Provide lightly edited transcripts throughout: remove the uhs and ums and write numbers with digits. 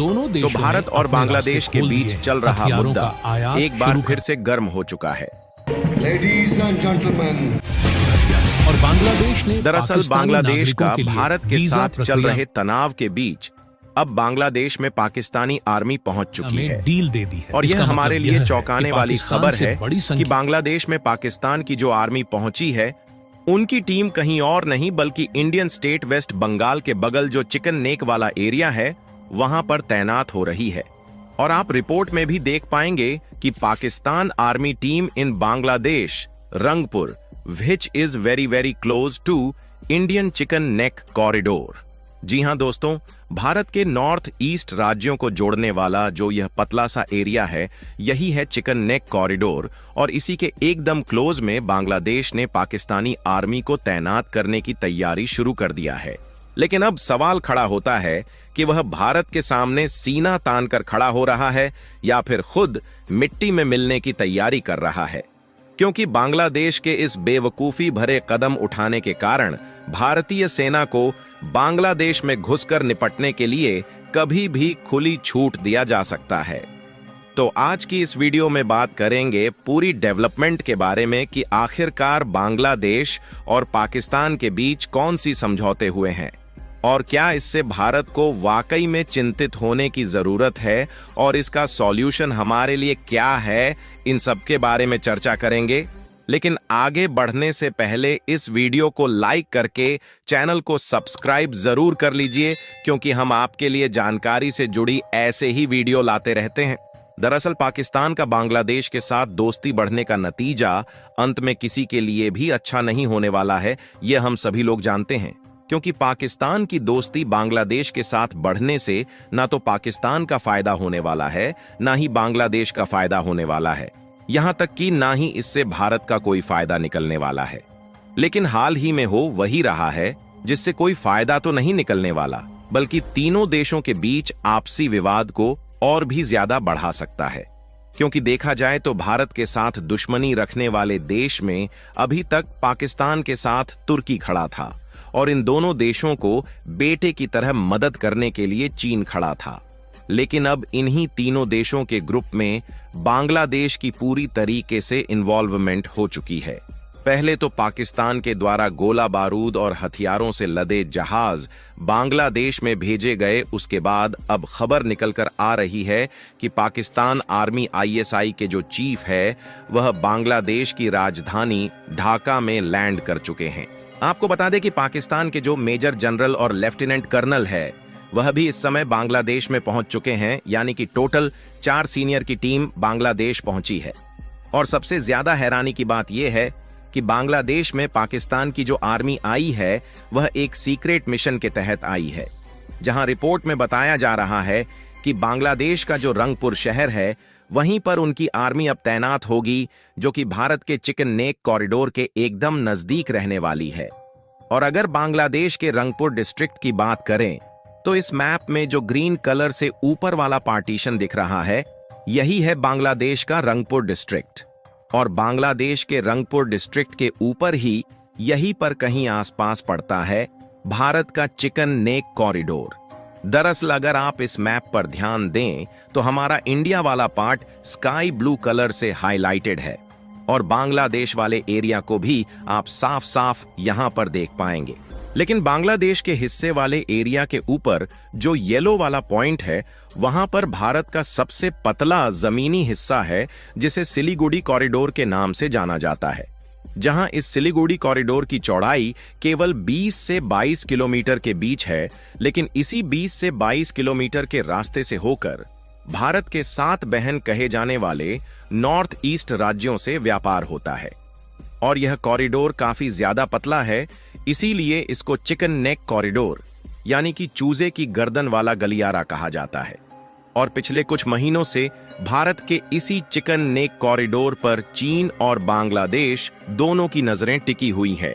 दोनों तो देशों भारत और बांग्लादेश के बीच चल रहा मुद्दा एक बार फिर से गर्म हो चुका है। Ladies and gentlemen, और बांग्लादेश ने दरअसल बांग्लादेश का नागरिकों के लिए भारत के वीजा साथ चल प्रक्रिया रहे तनाव के बीच अब बांग्लादेश में पाकिस्तानी आर्मी पहुंच चुकी में है डील दे दी है। और इसका यह हमारे मतलब लिए है चौंकाने कि वाली पाकिस्तान खबर से है बड़ी कि संख्या बांग्लादेश में पाकिस्तान की जो आर्मी पहुंची है उनकी टीम कहीं और नहीं बल्कि इंडियन स्टेट वेस्ट बंगाल के बगल जो चिकन नेक वाला एरिया है वहां पर तैनात हो रही है। और आप रिपोर्ट में भी देख पाएंगे कि Pakistan army team in Bangladesh Rangpur which is very very close to Indian chicken neck corridor. जी हां दोस्तों, भारत के नॉर्थ ईस्ट राज्यों को जोड़ने वाला जो यह पतला सा एरिया है यही है चिकन नेक कॉरिडोर और इसी के एकदम क्लोज में बांग्लादेश ने पाकिस्तानी आर्मी को तैनात करने की तैयारी शुरू कर दिया है। लेकिन अब सवाल खड़ा होता है कि वह भारत के सामने सीना तान कर खड़ा हो रहा है या फिर खुद मिट्टी में मिलने की तैयारी कर रहा है, क्योंकि बांग्लादेश के इस बेवकूफी भरे कदम उठाने के कारण भारतीय सेना को बांग्लादेश में घुसकर निपटने के लिए कभी भी खुली छूट दिया जा सकता है। तो आज की इस वीडियो में बात करेंगे पूरी डेवलपमेंट के बारे में कि आखिरकार बांग्लादेश और पाकिस्तान के बीच कौन सी समझौते हुए हैं और क्या इससे भारत को वाकई में चिंतित होने की जरूरत है और इसका सॉल्यूशन हमारे लिए क्या है, इन सब के बारे में चर्चा करेंगे। लेकिन आगे बढ़ने से पहले इस वीडियो को लाइक करके चैनल को सब्सक्राइब जरूर कर लीजिए, क्योंकि हम आपके लिए जानकारी से जुड़ी ऐसे ही वीडियो लाते रहते हैं। दरअसल पाकिस्तान का बांग्लादेश के साथ दोस्ती बढ़ने का नतीजा अंत में किसी के लिए भी अच्छा नहीं होने वाला है, यह हम सभी लोग जानते हैं। क्योंकि पाकिस्तान की दोस्ती बांग्लादेश के साथ बढ़ने से ना तो पाकिस्तान का फायदा होने वाला है, ना ही बांग्लादेश का फायदा होने वाला है, यहां तक कि ना ही इससे भारत का कोई फायदा निकलने वाला है। लेकिन हाल ही में हो वही रहा है जिससे कोई फायदा तो नहीं निकलने वाला, बल्कि तीनों देशों के बीच आपसी विवाद को और भी ज्यादा बढ़ा सकता है। क्योंकि देखा जाए तो भारत के साथ दुश्मनी रखने वाले देश में अभी तक पाकिस्तान के साथ तुर्की खड़ा था और इन दोनों देशों को बेटे की तरह मदद करने के लिए चीन खड़ा था। लेकिन अब इन्हीं तीनों देशों के ग्रुप में बांग्लादेश की पूरी तरीके से इन्वॉल्वमेंट हो चुकी है। पहले तो पाकिस्तान के द्वारा गोला बारूद और हथियारों से लदे जहाज बांग्लादेश में भेजे गए, उसके बाद अब खबर निकलकर आ रही है कि पाकिस्तान आर्मी ISI के जो चीफ है वह बांग्लादेश की राजधानी ढाका में लैंड कर चुके हैं। आपको बता दें कि पाकिस्तान के जो मेजर जनरल और लेफ्टिनेंट कर्नल है वह भी इस समय बांग्लादेश में पहुंच चुके हैं, यानी कि टोटल 4 सीनियर की टीम बांग्लादेश पहुंची है। और सबसे ज्यादा हैरानी की बात यह है कि बांग्लादेश में पाकिस्तान की जो आर्मी आई है वह एक सीक्रेट मिशन के तहत आई है, जहां रिपोर्ट में बताया जा रहा है कि बांग्लादेश का जो रंगपुर शहर है वहीं पर उनकी आर्मी अब तैनात होगी, जो कि भारत के चिकन नेक कॉरिडोर के एकदम नजदीक रहने वाली है। और अगर बांग्लादेश के रंगपुर डिस्ट्रिक्ट की बात करें तो इस मैप में जो ग्रीन कलर से ऊपर वाला पार्टीशन दिख रहा है यही है बांग्लादेश का रंगपुर डिस्ट्रिक्ट। और बांग्लादेश के रंगपुर डिस्ट्रिक्ट के ऊपर ही यहीं पर कहीं आसपास पड़ता है भारत का चिकन नेक कॉरिडोर। दरअसल अगर आप इस मैप पर ध्यान दें तो हमारा इंडिया वाला पार्ट स्काई ब्लू कलर से हाईलाइटेड है और बांग्लादेश वाले एरिया को भी आप साफ साफ यहां पर देख पाएंगे। लेकिन बांग्लादेश के हिस्से वाले एरिया के ऊपर जो येलो वाला पॉइंट है वहां पर भारत का सबसे पतला जमीनी हिस्सा है, जिसे सिलीगुड़ी कॉरिडोर के नाम से जाना जाता है, जहां इस सिलीगुड़ी कॉरिडोर की चौड़ाई केवल 20 से 22 किलोमीटर के बीच है। लेकिन इसी 20 से 22 किलोमीटर के रास्ते से होकर भारत के 7 बहन कहे जाने वाले नॉर्थ ईस्ट राज्यों से व्यापार होता है। और यह कॉरिडोर काफी ज्यादा पतला है, इसीलिए इसको चिकन नेक कॉरिडोर यानी कि चूजे की गर्दन वाला गलियारा कहा जाता है। और पिछले कुछ महीनों से भारत के इसी चिकन नेक कॉरिडोर पर चीन और बांग्लादेश दोनों की नजरें टिकी हुई हैं।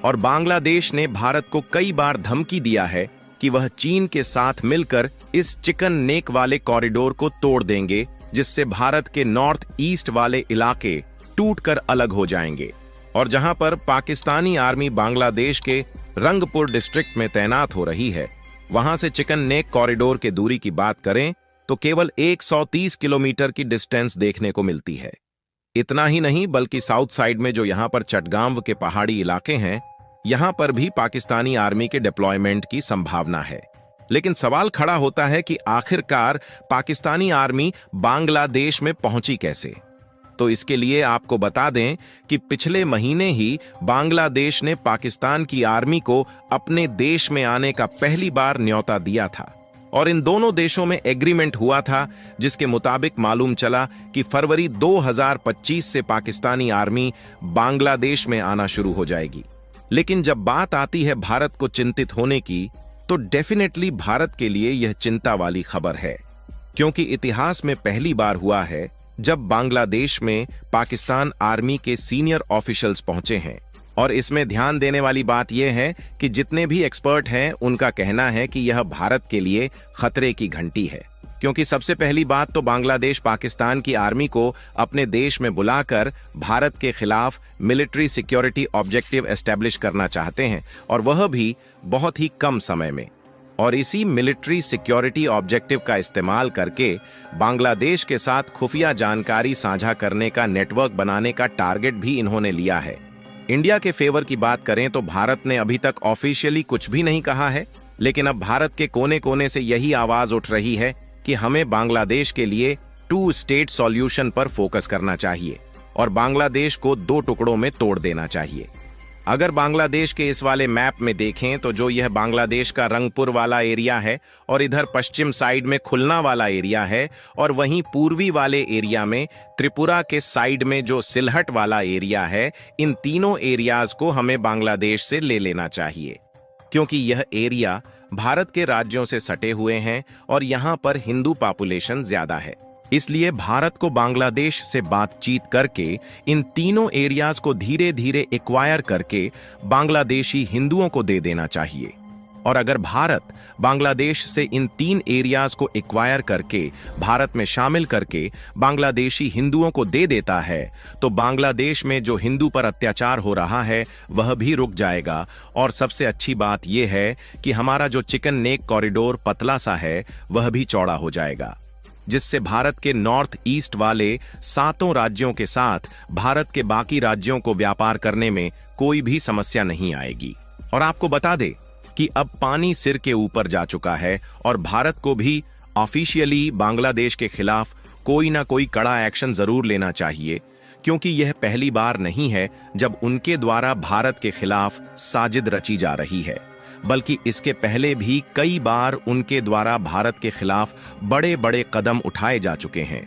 और बांग्लादेश ने भारत को कई बार धमकी दिया है कि वह चीन के साथ मिलकर इस चिकन नेक वाले कॉरिडोर को तोड़ देंगे, जिससे भारत के नॉर्थ ईस्ट वाले इलाके टूटकर अलग हो जाएंगे। और जहां पर पाकिस्तानी आर्मी बांग्लादेश के रंगपुर डिस्ट्रिक्ट में तैनात हो रही है वहां से चिकन नेक कॉरिडोर के दूरी की बात करें तो केवल 130 किलोमीटर की डिस्टेंस देखने को मिलती है। इतना ही नहीं बल्कि साउथ साइड में जो यहां पर चटगांव के पहाड़ी इलाके हैं, यहां पर भी पाकिस्तानी आर्मी के डिप्लॉयमेंट की संभावना है। लेकिन सवाल खड़ा होता है कि आखिरकार पाकिस्तानी आर्मी बांग्लादेश में पहुंची कैसे। तो इसके लिए आपको बता दें कि पिछले महीने ही बांग्लादेश ने पाकिस्तान की आर्मी को अपने देश में आने का पहली बार न्योता दिया था और इन दोनों देशों में एग्रीमेंट हुआ था, जिसके मुताबिक मालूम चला कि फरवरी 2025 से पाकिस्तानी आर्मी बांग्लादेश में आना शुरू हो जाएगी। लेकिन जब बात आती है भारत को चिंतित होने की, तो डेफिनेटली भारत के लिए यह चिंता वाली खबर है, क्योंकि इतिहास में पहली बार हुआ है जब बांग्लादेश में पाकिस्तान आर्मी के सीनियर ऑफिशियल्स पहुंचे हैं। और इसमें ध्यान देने वाली बात यह है कि जितने भी एक्सपर्ट हैं उनका कहना है कि यह भारत के लिए खतरे की घंटी है, क्योंकि सबसे पहली बात तो बांग्लादेश पाकिस्तान की आर्मी को अपने देश में बुलाकर भारत के खिलाफ मिलिट्री सिक्योरिटी ऑब्जेक्टिव एस्टेब्लिश करना चाहते हैं, और वह भी बहुत ही कम समय में। और इसी मिलिट्री सिक्योरिटी ऑब्जेक्टिव का इस्तेमाल करके बांग्लादेश के साथ खुफिया जानकारी साझा करने का नेटवर्क बनाने का टारगेट भी इन्होंने लिया है। इंडिया के फेवर की बात करें तो भारत ने अभी तक ऑफिशियली कुछ भी नहीं कहा है, लेकिन अब भारत के कोने कोने से यही आवाज उठ रही है कि हमें बांग्लादेश के लिए 2 स्टेट सॉल्यूशन पर फोकस करना चाहिए और बांग्लादेश को 2 टुकड़ों में तोड़ देना चाहिए। अगर बांग्लादेश के इस वाले मैप में देखें तो जो यह बांग्लादेश का रंगपुर वाला एरिया है और इधर पश्चिम साइड में खुलना वाला एरिया है, और वहीं पूर्वी वाले एरिया में त्रिपुरा के साइड में जो सिलहट वाला एरिया है, इन तीनों एरियाज को हमें बांग्लादेश से ले लेना चाहिए, क्योंकि यह एरिया भारत के राज्यों से सटे हुए हैं और यहाँ पर हिंदू पॉपुलेशन ज्यादा है। इसलिए भारत को बांग्लादेश से बातचीत करके इन तीनों एरियाज को धीरे धीरे एक्वायर करके बांग्लादेशी हिंदुओं को दे देना चाहिए। और अगर भारत बांग्लादेश से इन 3 एरियाज को एक्वायर करके भारत में शामिल करके बांग्लादेशी हिंदुओं को दे देता है, तो बांग्लादेश में जो हिंदू पर अत्याचार हो रहा है वह भी रुक जाएगा। और सबसे अच्छी बात यह है कि हमारा जो चिकन नेक कॉरिडोर पतला सा है वह भी चौड़ा हो जाएगा, जिससे भारत के नॉर्थ ईस्ट वाले 7 राज्यों के साथ भारत के बाकी राज्यों को व्यापार करने में कोई भी समस्या नहीं आएगी। और आपको बता दे कि अब पानी सिर के ऊपर जा चुका है और भारत को भी ऑफिशियली बांग्लादेश के खिलाफ कोई ना कोई कड़ा एक्शन जरूर लेना चाहिए, क्योंकि यह पहली बार नहीं है जब उनके द्वारा भारत के खिलाफ साजिद रची जा रही है, बल्कि इसके पहले भी कई बार उनके द्वारा भारत के खिलाफ बड़े बड़े कदम उठाए जा चुके हैं।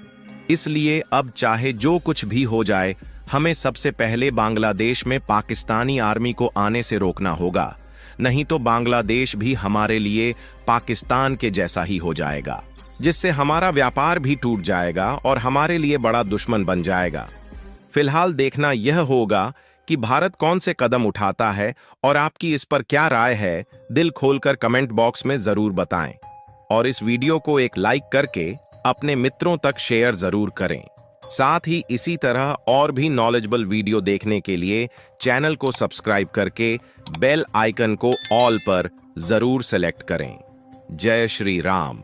इसलिए अब चाहे जो कुछ भी हो जाए, हमें सबसे पहले बांग्लादेश में पाकिस्तानी आर्मी को आने से रोकना होगा, नहीं तो बांग्लादेश भी हमारे लिए पाकिस्तान के जैसा ही हो जाएगा, जिससे हमारा व्यापार भी टूट जाएगा और हमारे लिए बड़ा दुश्मन बन जाएगा। फिलहाल देखना यह होगा कि भारत कौन से कदम उठाता है, और आपकी इस पर क्या राय है दिल खोलकर कमेंट बॉक्स में जरूर बताएं। और इस वीडियो को एक लाइक करके अपने मित्रों तक शेयर जरूर करें। साथ ही इसी तरह और भी नॉलेजेबल वीडियो देखने के लिए चैनल को सब्सक्राइब करके बेल आइकन को ऑल पर जरूर सेलेक्ट करें। जय श्री राम।